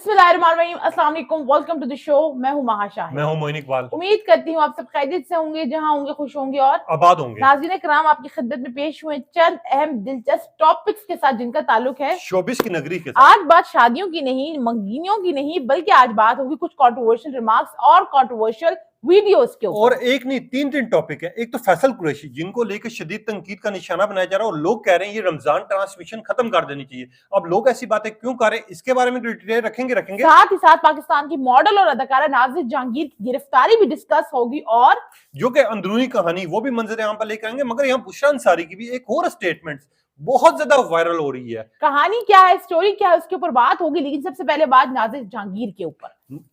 बिस्मिल्लाहिर्रहमानिर्रहीम, अस्सलाम वालेकुम, वेलकम टू द शो। मैं हूं महा शाहिद। मैं हूं मोइन इकबाल। उम्मीद करती हूँ आप सब खैरियत से होंगे, जहां होंगे खुश होंगे और आबाद होंगे। नाज़रीन कराम, आपकी खिदमत में पेश हुए चंद अहम दिलचस्प टॉपिक्स के साथ जिनका ताल्लुक है शोबिस की नगरी के साथ। आज बात शादियों की नहीं, मंगनियों की नहीं, बल्कि आज बात होगी कुछ कंट्रोवर्शियल रिमार्क्स और कंट्रोवर्शियल वीडियोस के और ऊपर। एक नहीं तीन टॉपिक है। एक तो फैसल कुरैशी जिनको लेकर शदीद तनकीद का निशाना बनाया जा रहा है और लोग कह रहे हैं ये रमजान ट्रांसमिशन खत्म कर देनी चाहिए। अब लोग ऐसी बातें क्यों कर रहे हैं, इसके बारे में डिटेल रखेंगे। साथ ही साथ पाकिस्तान की मॉडल और अदाकारा नाज़िश जहांगीर की गिरफ्तारी भी डिस्कस होगी और जो कि अंदरूनी कहानी वो भी मंजर यहाँ पर लेकर आएंगे। मगर यहाँ बुशरा अंसारी की भी एक और स्टेटमेंट बहुत ज्यादा वायरल हो रही है। कहानी क्या है, स्टोरी क्या है, उसके ऊपर बात होगी। लेकिन सबसे पहले बात नाज़िश जहांगीर के ऊपर।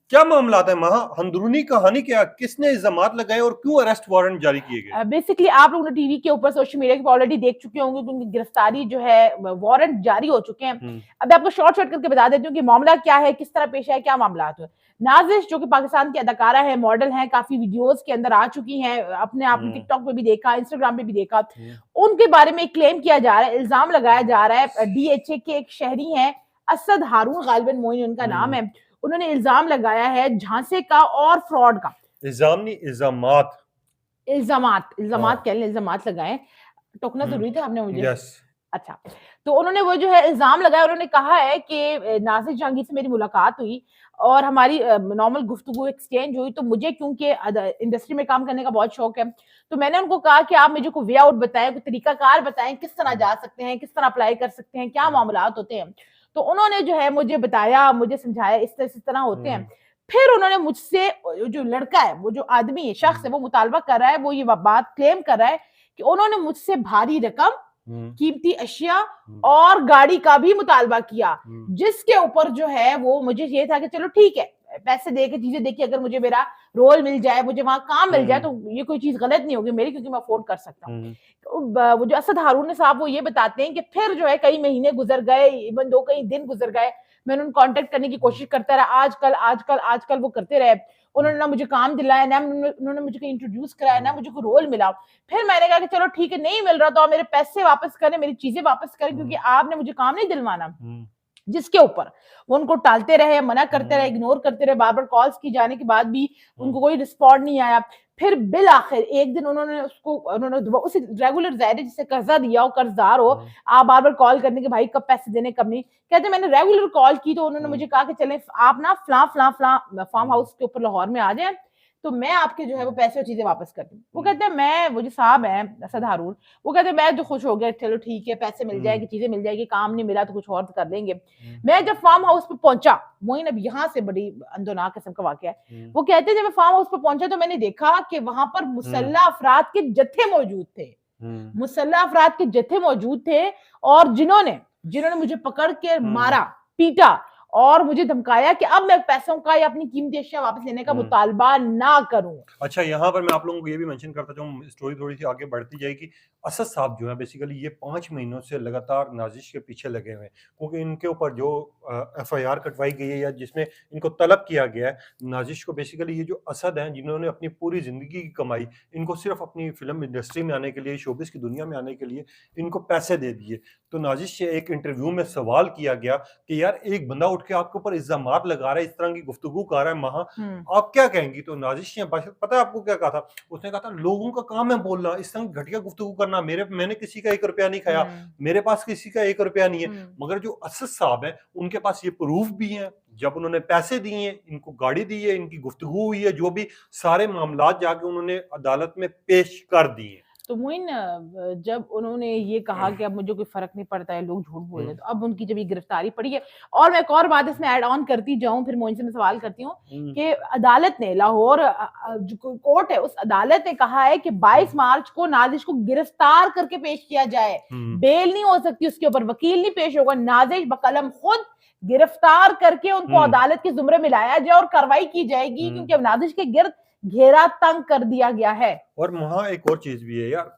क्या मामला है महा, अंदरूनी कहानी क्या, किसने इल्जामात लगाए और क्यों अरेस्ट वारंट जारी किए गए? बेसिकली आप लोग टीवी के ऊपर, सोशल मीडिया के ऊपर ऑलरेडी देख चुके होंगे कि उनकी गिरफ्तारी जो है, वारंट जारी हो चुके हैं। अब आपको शॉर्ट करके बता देती हूँ कि मामला क्या है, किस तरह पेश है, क्या मामला है। नाज़िश जो कि पाकिस्तान की अदाकारा है, मॉडल है, काफी वीडियोस के अंदर आ चुकी हैं, अपने आपने टिकटॉक पे भी देखा, इंस्टाग्राम पे भी देखा। उनके बारे में क्लेम किया जा रहा है, इल्जाम लगाया जा रहा है। डीएचए के एक शहरी हैं, असद हारून गालिबन मोइन उनका नाम है। उन्होंने इल्जाम लगाया है झांसे का और फ्रॉड का। इल्जाम नहीं, इल्जामात इल्जामात कह लें, इल्जामात लगाए। टोकना जरूरी था आपने मुझे। यस। अच्छा, तो उन्होंने वो जो है इल्जाम लगाया। उन्होंने कहा है कि नाज़िश जहांगीर से मेरी मुलाकात हुई और हमारी नॉर्मल गुफ्तगू एक्सचेंज हुई। तो मुझे क्योंकि इंडस्ट्री में काम करने का बहुत शौक है, तो मैंने उनको कहा कि आप मुझे कोई वे आउट बताएं, कोई तरीकाकार बताएं, किस तरह जा सकते हैं, किस तरह अप्लाई कर सकते हैं, क्या मामलात होते हैं। तो उन्होंने जो है मुझे बताया, मुझे समझाया इस तरह होते हैं। फिर उन्होंने मुझसे, जो लड़का है, वो जो आदमी है, शख्स है, वो मुतालबा कर रहा है, वो ये बात क्लेम कर रहा है कि उन्होंने मुझसे भारी रकम, कीमती अशिया और गाड़ी का भी मुतालबा किया। जिसके ऊपर जो है वो मुझे ये था कि चलो ठीक है, पैसे दे के चीजें देखिए, अगर मुझे मेरा रोल मिल जाए, मुझे वहां काम मिल जाए, तो ये कोई चीज गलत नहीं होगी मेरी, क्योंकि मैं अफोर्ड कर सकता हूँ। वो जो असद हारून साहब, वो ये बताते हैं कि फिर जो है कई महीने गुजर गए, इवन दो कई दिन गुजर गए, मैंने उनको कांटेक्ट करने की कोशिश करता रहा, आजकल आजकल आजकल वो करते रहे। उन्होंने ना मुझे काम दिलाया, ना उन्होंने मुझे कहीं इंट्रोड्यूस कराया, ना मुझे कोई रोल मिला। फिर मैंने कहा कि चलो ठीक है, नहीं मिल रहा तो आप मेरे पैसे वापस करें, मेरी चीजें वापस करें, क्योंकि आपने मुझे काम नहीं दिलवाना। जिसके ऊपर वो उनको टालते रहे, मना करते रहे, इग्नोर करते रहे। बार बार कॉल्स की जाने के बाद भी उनको कोई रिस्पॉन्ड नहीं आया। फिर बिल आखिर एक दिन उन्होंने उसे रेगुलर जाहिर जिससे कर्जा दिया हो, कर्जदार हो, आप बार बार कॉल करने के भाई कब पैसे देने कब नहीं, कहते मैंने रेगुलर कॉल की। तो उन्होंने मुझे कहा कि चले आप ना फला फला फला फार्म हाउस के ऊपर लाहौर में आ जाए, तो मैं आपके जो है वो पैसे और चीजें वापस कर दूं। वो कहते हैं, मैं, वो जो साहब है असद हारून, वो कहते हैं मैं तो खुश हो गया, चलो ठीक है, पैसे मिल जाएंगे, चीजें मिल जाएगी, काम नहीं मिला तो कुछ और कर देंगे। मैं जब फार्म हाउस पे पहुंचा, वही अब यहाँ से बड़ी अंदोनाक किस्म का वाकया है। वो कहते हैं जब मैं फार्म हाउस पे पहुंचा तो मैंने देखा कि वहां पर मुसल्ला अफराद के जत्थे मौजूद थे। मुसल्ला अफराद के जत्थे मौजूद थे, और जिन्होंने मुझे पकड़ के मारा, पीटा और मुझे धमकाया कि अब मैं पैसों का या अपनी कीमती अशिया वापस लेने का मुतालबा ना करूं। अच्छा, यहाँ पर मैं आप लोगों को ये भी मेंशन करता जाऊं, स्टोरी थोड़ी सी आगे बढ़ती जाएगी। असद साहब जो है बेसिकली ये 5 महीनों से लगातार नाजिश के पीछे लगे हुए हैं, क्योंकि इनके ऊपर जो एफआईआर कटवाई गई है या जिसमें इनको तलब किया गया है नाजिश को, बेसिकली ये जो असद हैं जिन्होंने अपनी पूरी जिंदगी की कमाई इनको सिर्फ अपनी फिल्म इंडस्ट्री में आने के लिए, शोबिस की दुनिया में आने के लिए इनको पैसे दे दिए। तो नाजिश से एक इंटरव्यू में सवाल किया गया कि यार एक बंदा उठ के आपके ऊपर इल्जामात लगा रहा है, इस तरह की गुफ्तगू कर रहा है, महा आप क्या कहेंगी? तो नाजिश ने पता है आपको क्या कहा था? उसने कहा था लोगों का काम है बोलना, इस तरह घटिया गुफ्तगू करना। मैंने किसी का 1 रुपया नहीं खाया, मेरे पास किसी का 1 रुपया नहीं है। मगर जो असद साहब है उनके पास ये प्रूफ भी है, जब उन्होंने पैसे दिए हैं, इनको गाड़ी दी है, इनकी गुफ्तगू हुई है, जो भी सारे मामलात जाके उन्होंने अदालत में पेश कर दिए। तो मोइन, जब उन्होंने ये कहा कि अब मुझे कोई फर्क नहीं पड़ता है, लोग झूठ बोल रहे हैं, तो अब उनकी जब ये गिरफ्तारी पड़ी है। और मैं एक और बात इसमें ऐड ऑन करती जाऊं, फिर मोइन से मैं सवाल करती हूँ कि अदालत ने, लाहौर जो कोर्ट है, उस अदालत ने कहा है कि 22 मार्च को नाजिश को गिरफ्तार करके पेश किया जाए। बेल नहीं हो सकती उसके ऊपर, वकील नहीं पेश होगा, नाजिश बकलम खुद गिरफ्तार करके उनको अदालत के जुमरे में लाया जाए और कार्रवाई की जाएगी, क्योंकि अब नाजिश के गिर्द घेरा तंग कर दिया गया है। और वहां एक और चीज भी है यार,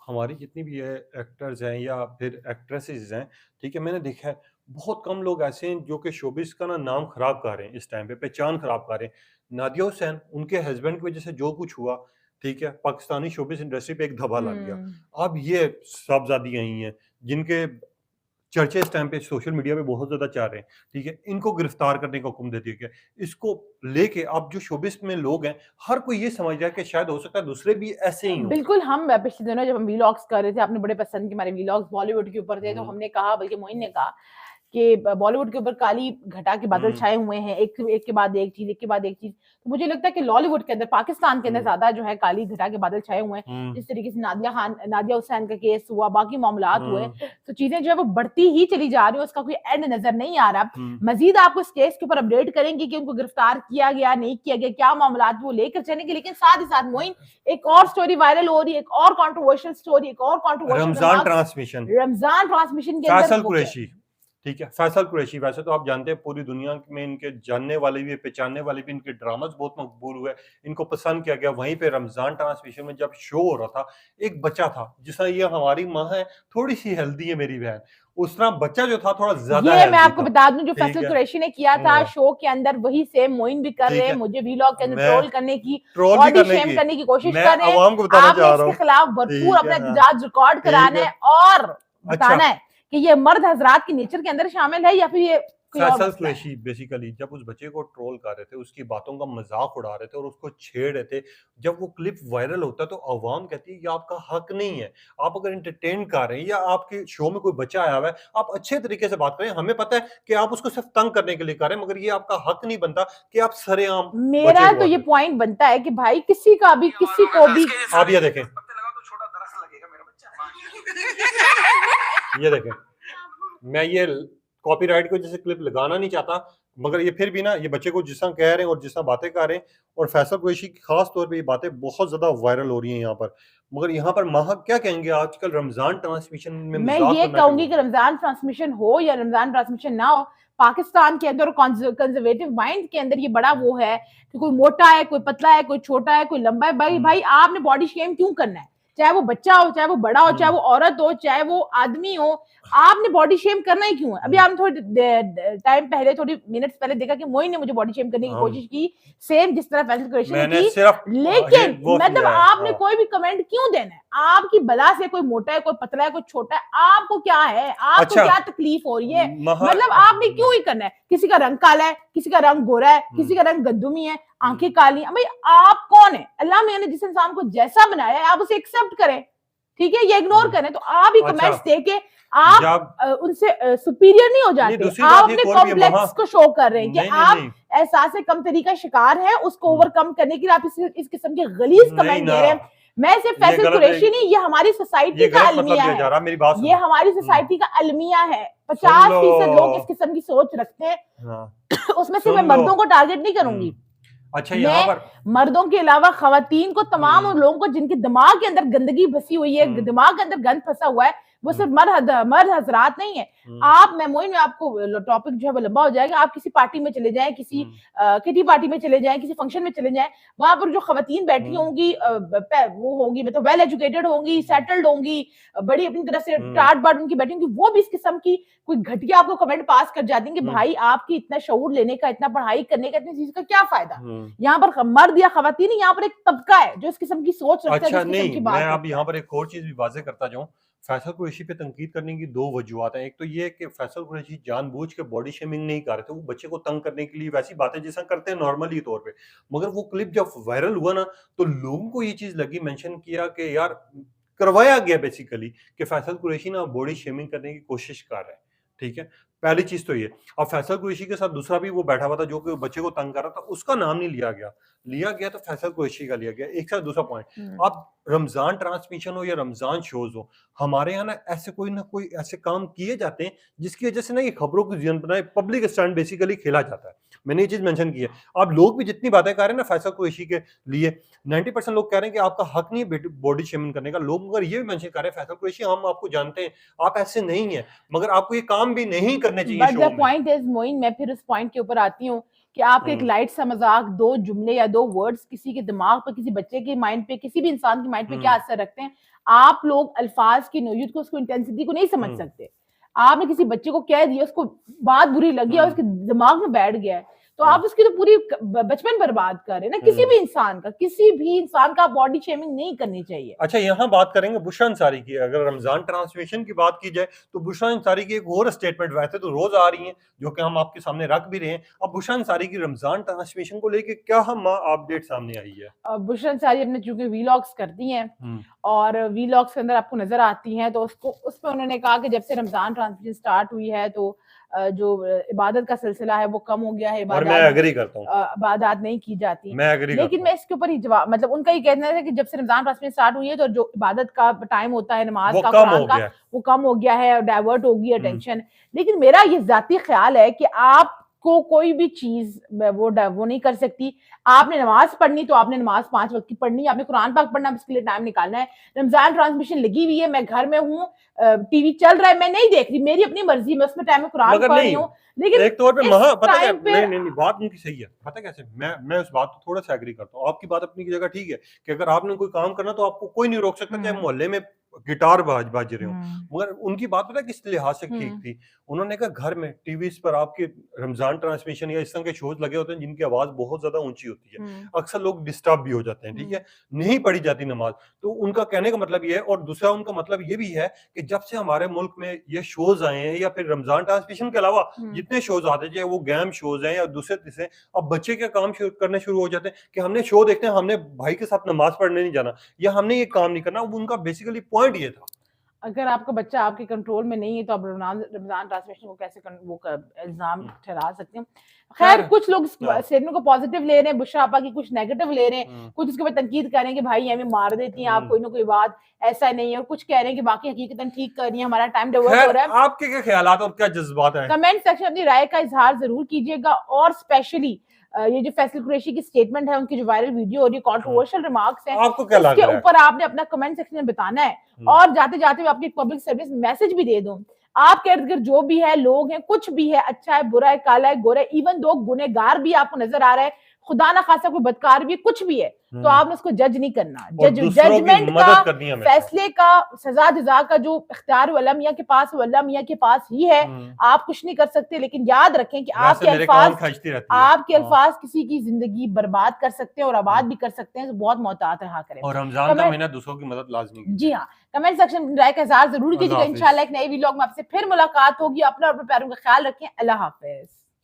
हमारी जितनी भी है एक्टर्स हैं या फिर एक्ट्रेसेस हैं, ठीक है, मैंने देखा है बहुत कम लोग ऐसे हैं जो कि शोबिस का ना नाम खराब कर रहे हैं, इस टाइम पे पहचान खराब कर रहे हैं। नादिया हुसैन, उनके हस्बैंड की वजह से जो कुछ हुआ, ठीक है, पाकिस्तानी शोबिस इंडस्ट्री पे एक धब्बा लग गया। अब ये साहबजादी आई हैं जिनके चर्चा इस टाइम पे सोशल मीडिया पे बहुत ज़्यादा चाह रहे हैं, ठीक है? इनको गिरफ्तार करने का हुक्म दे दिया गया। इसको लेके अब जो शोबिज़ में लोग हैं, हर कोई ये समझ रहा है कि शायद हो सकता है दूसरे भी ऐसे ही हों। बिल्कुल, हम पिछले दिनों जब हम व्लॉग्स कर रहे थे, आपने बड़े पसंद किए हमारे व्लॉग्स बॉलीवुड के ऊपर थे, तो हुँ, हमने कहा, बल्कि मोइन ने कहा कि बॉलीवुड के ऊपर काली घटा के बादल हुँ, छाए हुए हैं, एक के बाद एक चीज़, एक के बाद एक चीज़। तो मुझे लगता है कि लॉलीवुड के अंदर, पाकिस्तान के अंदर हुँ, ज़्यादा जो है काली घटा के बादल छाए हुए हैं। हुँ, जिस तरीके से नादिया हुसैन का केस हुआ, बाकी मामलात हुए, हुँ, तो चीज़ें जो है वो बढ़ती ही चली जा रही हैं, उसका कोई एंड नज़र नहीं आ रहा। हुँ। मज़ीद आपको इस केस के ऊपर अपडेट करेंगे कि उनको गिरफ्तार किया गया, नहीं किया गया, क्या मामलात वो लेकर चलेंगे। लेकिन साथ ही साथ मोइन, एक और स्टोरी वायरल हो रही है, एक और कंट्रोवर्शियल स्टोरी, एक और controversial Ramzan remarks transmission, Ramzan transmission के अंदर फैसल वो क्या है? कुरैशी, ठीक है? फैसल कुरैशी वैसे तो आप जानते हैं पूरी दुनिया में इनके जानने वाले भी, पहचानने वाले भी, इनके ड्रामास बहुत मकबूल हुए, इनको पसंद किया गया। वहीं पे रमज़ान ट्रांसमिशन में जब शो हो रहा था, एक बच्चा था, जिस तरह ये हमारी माँ है, थोड़ी-सी हेल्दी है मेरी बहन, उस तरह बच्चा जो था थोड़ा ज़्यादा ये मैं हेल्दी आपको था, बता दूं, जो ठीक फैसल है? कुरैशी ने किया था हाँ, शो के अंदर, वही सेम मोइन भी कर रहे ठीक हैं। है? मुझे व्लॉग के अंदर मैं ट्रोल करने की, ट्रोल भी बॉडी करने शेम की, करने की कोशिश मैं कर रहे हैं। अवाम को बताना आपने चाह रहा इसके हूँ, खिलाफ भरपूर ठीक है? अपना हाँ, एहतजाज रिकॉर्ड ठीक कराना है। है और अच्छा। बताना है कि ये मर्द हजरात के नेचर के अंदर शामिल है या फिर ये कोई और फैसल मसला है। कुरैशी बेसिकली जब उस बच्चे को ट्रोल कर रहे थे, उसकी बातों का मज़ाक उड़ा रहे थे और उसको छेड़ रहे थे, जब वो क्लिप वायरल होता है तो अवाम कहती है ये आपका हक नहीं है। आप अगर एंटरटेन कर रहे हैं या आपके शो में कोई बच्चा आया हुआ है, आप अच्छे तरीके से बात करें। हमें पता है कि आप उसको सिर्फ़ तंग करने के लिए कर रहे हैं, मगर ये आपका हक नहीं बनता कि आप सरेआम बच्चे मेरा को तो ये बात पॉइंट बनता है कि भाई किसी का भी, किसी को भी करें। आप ये देखें, ये देखें। मैं ये कॉपीराइट की वजह से क्लिप लगाना नहीं चाहता, मगर ये फिर भी ना ये बच्चे को जिस तरह कह रहे हैं और जिस तरह बातें कर रहे हैं और फैसल कुरैशी की खास तौर पे ये बातें बहुत ज़्यादा वायरल हो रही हैं यहाँ पर। मगर यहाँ पर माहक क्या कहेंगे आजकल रमज़ान ट्रांसमिशन में मैं मज़ाक ये बनना शुरू कहूंगी हो कि गया। रमजान ट्रांसमिशन हो या रमजान ट्रांसमिशन ना हो, पाकिस्तान के अंदर कंजर्वेटिव माइंड के अंदर ये बड़ा वो है कि कोई मोटा है, कोई पतला है, कोई छोटा है, कोई लंबा है। भाई हुँ, भाई आपने बॉडी शेम क्यों करना है? चाहे वो बच्चा हो, चाहे वो बड़ा हो, चाहे हुँ, वो औरत हो, चाहे वो आदमी हो, आपने बॉडी शेम करना ही क्यों है? अभी हुँ। आपने थोड़ी टाइम पहले, थोड़ी मिनट्स पहले देखा कि मोइन ने मुझे बॉडी शेम करने की हम कोशिश की, सेम जिस तरह फैसल कुरैशी ने मैंने की। सिर्फ़ ये लेकिन वो मतलब समझाया। आपने हाँ, कोई भी कमेंट क्यों देना है? आपकी बला से कोई मोटा है, कोई पतला है, कोई छोटा है, आपको क्या है? आपको अच्छा क्या तकलीफ हो रही है? महा मतलब आपने क्यों ही करना है? किसी का रंग काला है, किसी का रंग गोरा है, हुँ, किसी का रंग गंदुमी है, हुँ, आंखें काली हैं। भाई आप कौन है? अल्लाह मियां ने जिस इंसान को जैसा बनाया है, आप उसे एक्सेप्ट करें, ठीक है? ये इग्नोर हुँ। करें। तो आप ही अच्छा, कमेंट्स देके आप जब उनसे सुपीरियर नहीं हो नहीं जाते। दूसरी आप बात अपने एक और भी है कॉम्प्लेक्स को शो कर रहे हैं कि नहीं, नहीं, आप नहीं। एहसास कमतरी का शिकार है, उसको हुँ, ओवरकम करने के लिए आप इस किस्म के गलीज नहीं कमेंट ना, दे रहे हैं। मैं सिर्फ ये फैसल गलत है, कुरैशी नहीं, ये हमारी सोसाइटी ये का गलत मतलब अलमिया दिया जा है। रहा है, मेरी बात ये सुनो। हमारी हुँ, सोसाइटी का अलमिया है। सुन लो। 50% लोग इस किस्म की सोच रखते हैं। हाँ, उसमें सिर्फ मैं सुन लो। मर्दों को टारगेट नहीं करूंगी। हुँ, अच्छा यहाँ मैं पर मर्दों के अलावा खवातीन को, तमाम उन हुँ, लोगों को जिनके दिमाग के अंदर गंदगी फंसी हुई है, हुँ, दिमाग के अंदर गंद फंसा हुआ है, वो हुँ, सिर्फ मर्द हजरात नहीं है। हुँ, मैं मोइन में आपको टॉपिक जो है वो लंबा हो जाएगा। आप किसी पार्टी में चले जाएं, किसी हुँ, किटी पार्टी में चले जाएं, किसी फंक्शन में चले जाएं, वहां पर जो खवातीन बैठी हुँ, होंगी, वो होंगी, मतलब वेल एजुकेटेड होंगी, सेटल्ड होंगी, बड़ी अपनी तरह से हुँ, टाट बाट उनकी बैठी होंगी, वो भी इस किस्म की कोई घटिया आपको कमेंट पास कर जाती हैं कि हुँ, भाई आपकी इतना शऊर लेने का, इतना पढ़ाई करने का, इतनी चीज का क्या फायदा? हुँ। यहाँ पर मर्द या खवातीन नहीं, यहाँ पर एक तबका है जो इस किस्म की सोच रखता है, जो अच्छा इस किस्म नहीं, की मैं बात अब रखता यहाँ है। पर एक और चीज़ भी वाज़ेह करता जाऊँ, फैसल कुरैशी पे तनकीद करने की 2 वजूहात हैं। एक तो ये है कि फैसल कुरैशी जानबूझ के बॉडी शेमिंग नहीं कर रहे थे, वो बच्चे को तंग करने के लिए वैसी बातें जैसा करते हैं नॉर्मली तौर पे। मगर वो क्लिप जब वायरल हुआ ना, तो लोगों को ये चीज़ लगी, मेंशन किया कि यार करवाया गया बेसिकली कि फैसल कुरैशी ना बॉडी शेमिंग करने की कोशिश कर रहा है, ठीक है? पहली चीज़ तो ये। अब फैसल कुरैशी के साथ दूसरा भी वो बैठा हुआ था जो कि बच्चे को तंग कर रहा था, उसका नाम नहीं लिया गया। लिया गया तो फैसल कुरैशी का लिया गया। एक साथ दूसरा पॉइंट, हम्म। अब रमज़ान ट्रांसमिशन हो या रमज़ान शोज़ हो, हमारे यहाँ ना कोई ऐसे काम किए जाते हैं जिसकी वज़ह से ना ये खबरों की ज़ियन बनाए पब्लिक स्टंट बेसिकली खेला जाता है। मैंने ये चीज़ मेंशन की है। अब लोग भी जितनी बातें कर रहे हैं ना फैसल कुरैशी के लिए 90% लोग कह रहे हैं कि आपका हक नहीं है बॉडी शेमिंग करने का। लोग मगर ये भी मेंशन कर रहे हैं फैसल कुरैशी हम आपको जानते हैं, आप ऐसे नहीं हैं, मगर आपको ये काम भी नहीं करने चाहिए बट द शो में। पॉइंट इज मोइन, मैं फिर उस पॉइंट के ऊपर आती हूँ कि आपका एक हुँ, लाइट सा मजाक, दो जुमले या दो वर्ड्स किसी के दिमाग पे, किसी बच्चे के माइंड पे, किसी भी इंसान के माइंड पे क्या हुँ, असर रखते हैं। आप लोग अल्फाज की नोयत को, उसको इंटेंसिटी को नहीं समझ हुँ, सकते। आपने किसी बच्चे को कह दिया, उसको बात बुरी लगी और हुँ, उसके दिमाग में बैठ गया है, तो आप उसकी तो पूरी बचपन बर्बाद कर रहे हैं ना। किसी भी इंसान का बॉडी शेमिंग नहीं करनी चाहिए। अच्छा, यहाँ बात करेंगे बुशरा अंसारी की। अगर रमजान ट्रांसमिशन की बात की जाए तो बुशरा अंसारी की एक और स्टेटमेंट वैसे तो रोज आ रही है जो कि हम आपके सामने रख भी रहे हैं। अब बुशरा अंसारी की रमजान ट्रांसमिशन को लेके क्या हम अपडेट सामने आई है? बुशरा अंसारी अपने चूंकि वीलॉग्स करती हैं और वीलॉग्स के अंदर आपको नजर आती हैं, तो उसमें उन्होंने कहा कि जब से रमजान ट्रांसमिशन स्टार्ट हुई है तो जो इबादत का सिलसिला है वो कम हो गया है, और मैं एग्री करता हूँ, इबादत नहीं की जाती। मैं एग्री लेकिन मैं इसके ऊपर ही जवाब, मतलब उनका ये कहना है कि जब से रमजान ट्रांसमिशन स्टार्ट हुई है तो जो इबादत का टाइम होता है, नमाज का, कुरान का, वो कम हो गया है, डाइवर्ट होगी अटेंशन। लेकिन मेरा ये जाती ख्याल है कि आपको कोई भी चीज वो नहीं कर सकती। आपने नमाज पढ़नी तो आपने नमाज 5 वक्त की पढ़नी, आपने कुरान पाक पढ़ना, उसके लिए टाइम निकालना है। रमजान ट्रांसमिशन लगी हुई है, मैं घर में हूँ, टीवी चल रहा है, मैं नहीं देख रही, मेरी अपनी मर्जी, मैं उसमें टाइम में कुरान पढ़ रही हूँ। लेकिन एक तौर पे पता क्या, नहीं बात उनकी सही है। पता कैसे, मैं उस बात को थोड़ा सा एग्री करता हूँ। आपकी बात अपनी जगह ठीक है कि अगर आपने कोई काम करना तो आपको कोई नहीं रोक सकता, चाहे मोहल्ले में गिटार बाज रहे हो। मगर उनकी बात पता किस लिहाज से ठीक थी, उन्होंने कहा घर में टीवी पर आपके रमजान ट्रांसमिशन या इस तरह के शोज लगे होते हैं जिनकी आवाज बहुत ज्यादा ऊंची होती है, अक्सर लोग डिस्टर्ब भी हो जाते हैं, ठीक है, नहीं पढ़ी जाती नमाज। तो उनका कहने का मतलब ये है। और दूसरा उनका मतलब ये भी है कि जब से हमारे मुल्क में ये शोज आए हैं या फिर रमजान ट्रांसमिशन के अलावा जितने शोज आते हैं, चाहे वो गेम शोज हैं या दूसरे तीसरे, अब बच्चे क्या काम करने शुरू हो जाते हैं कि हमने शो देखते हैं, हमने भाई के साथ नमाज पढ़ने नहीं जाना या हमने ये काम नहीं करना। उनका बेसिकली पॉइंट ये था। अगर आपका बच्चा आपके कंट्रोल में नहीं है तो आप रमजान ट्रांसमिशन को कैसे इल्जाम ठहरा सकते हैं। खैर, कुछ लोग स्टेटमेंट को पॉजिटिव ले रहे हैं, बुशरा आपा की कुछ नेगेटिव ले रहे हैं, कुछ उसके ऊपर तनकीद कर रहे हैं कि भाई हमें मार देती हैं आप, कोई ना कोई बात ऐसा नहीं है, और कुछ कह रहे हैं कि बाकी हकीकतन ठीक कर रही है, हमारा टाइम डाइवर्ट हो रहा है। आपके क्या ख्यालात और क्या जज्बात हैं? कमेंट सेक्शन अपनी राय का इजहार जरूर कीजिएगा। और स्पेशली ये जो फैसल कुरैशी की स्टेटमेंट है, उनकी जो वायरल वीडियो और ये कंट्रोवर्शियल रिमार्क्स हैं, आपको क्या लग रहा है? उसके ऊपर आपने अपना कमेंट सेक्शन में बताना है। और जाते जाते मैं आपकी पब्लिक सर्विस मैसेज भी दे दूं, आपके इर्द गिर्द जो भी है, लोग हैं, कुछ भी है, अच्छा है, बुरा है, काला है, गोरा है, इवन दो गुनहगार भी आपको नजर आ रहा है, खुदा ना खासा कोई बदकार भी, कुछ भी है, तो आपने उसको जज नहीं करना। जजमेंट का, फैसले का, सजा जजा का जो इख्तियार अल्लाह मियां के पास, अल्लाह मियां के पास ही है। आप कुछ नहीं कर सकते, लेकिन याद रखें कि आपके अल्फाज किसी की जिंदगी बर्बाद कर सकते हैं और आबाद भी कर सकते हैं, तो बहुत मोहतात रहा करें। और रमजान का महीना दूसरों की मदद लाजमी। जी हाँ, कमेंट सेक्शन में राय का इज़हार जरूर कीजिएगा। इंशाल्लाह एक नई वीडियो में आपसे फिर मुलाकात होगी। अपना और अपने प्यारों का ख्याल रखें। अल्लाह हाफिज।